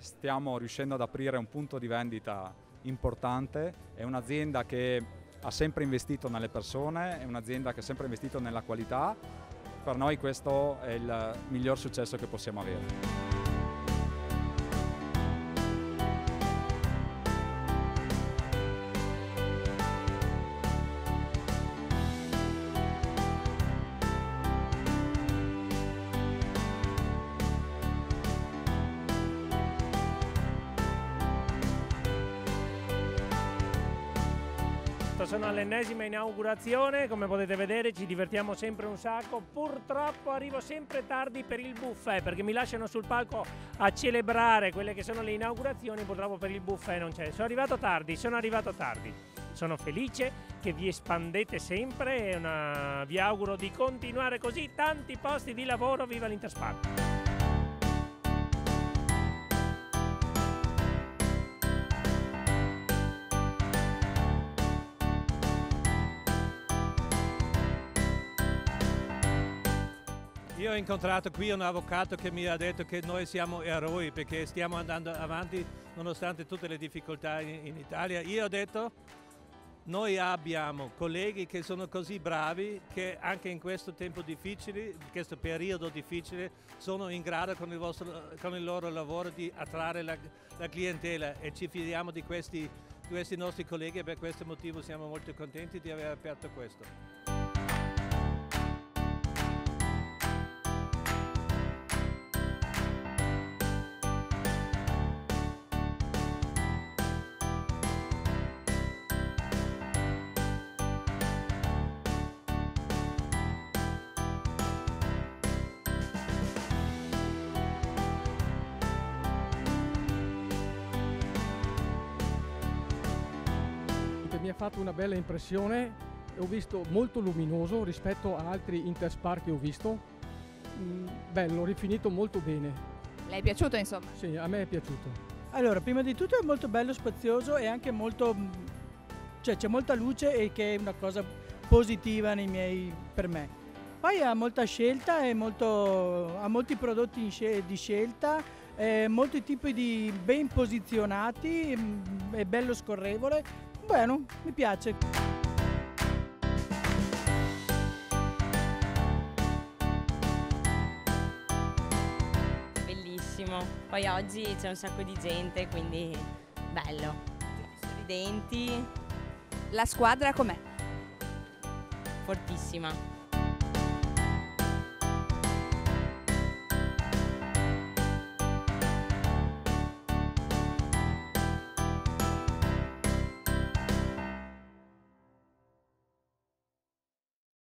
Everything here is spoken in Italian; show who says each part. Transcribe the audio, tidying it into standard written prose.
Speaker 1: stiamo riuscendo ad aprire un punto di vendita importante, è un'azienda che ha sempre investito nelle persone, è un'azienda che ha sempre investito nella qualità. Per noi questo è il miglior successo che possiamo avere.
Speaker 2: Sono all'ennesima inaugurazione, come potete vedere ci divertiamo sempre un sacco. Purtroppo arrivo sempre tardi per il buffet, perché mi lasciano sul palco a celebrare quelle che sono le inaugurazioni, purtroppo per il buffet non c'è. Sono arrivato tardi. Sono felice che vi espandete sempre e vi auguro di continuare così, tanti posti di lavoro, viva l'Interspark!
Speaker 3: Io ho incontrato qui un avvocato che mi ha detto che noi siamo eroi perché stiamo andando avanti nonostante tutte le difficoltà in Italia. Io ho detto, noi abbiamo colleghi che sono così bravi che anche in questo tempo difficile, in questo periodo difficile, sono in grado con il loro lavoro di attrarre la clientela e ci fidiamo di questi nostri colleghi e per questo motivo siamo molto contenti di aver aperto questo.
Speaker 4: Mi ha fatto una bella impressione, ho visto molto luminoso rispetto a altri Interspark che ho visto, bello, rifinito molto bene.
Speaker 5: Le è piaciuto insomma?
Speaker 4: Sì, a me è piaciuto.
Speaker 6: Allora, prima di tutto è molto bello, spazioso e anche molto, cioè c'è molta luce e che è una cosa positiva per me. Poi ha molta scelta e ha molti prodotti di scelta, molti tipi di ben posizionati, è bello scorrevole. Bueno, mi piace.
Speaker 7: Bellissimo, poi oggi c'è un sacco di gente, quindi bello. Tutti sorridenti.
Speaker 5: La squadra com'è?
Speaker 7: Fortissima.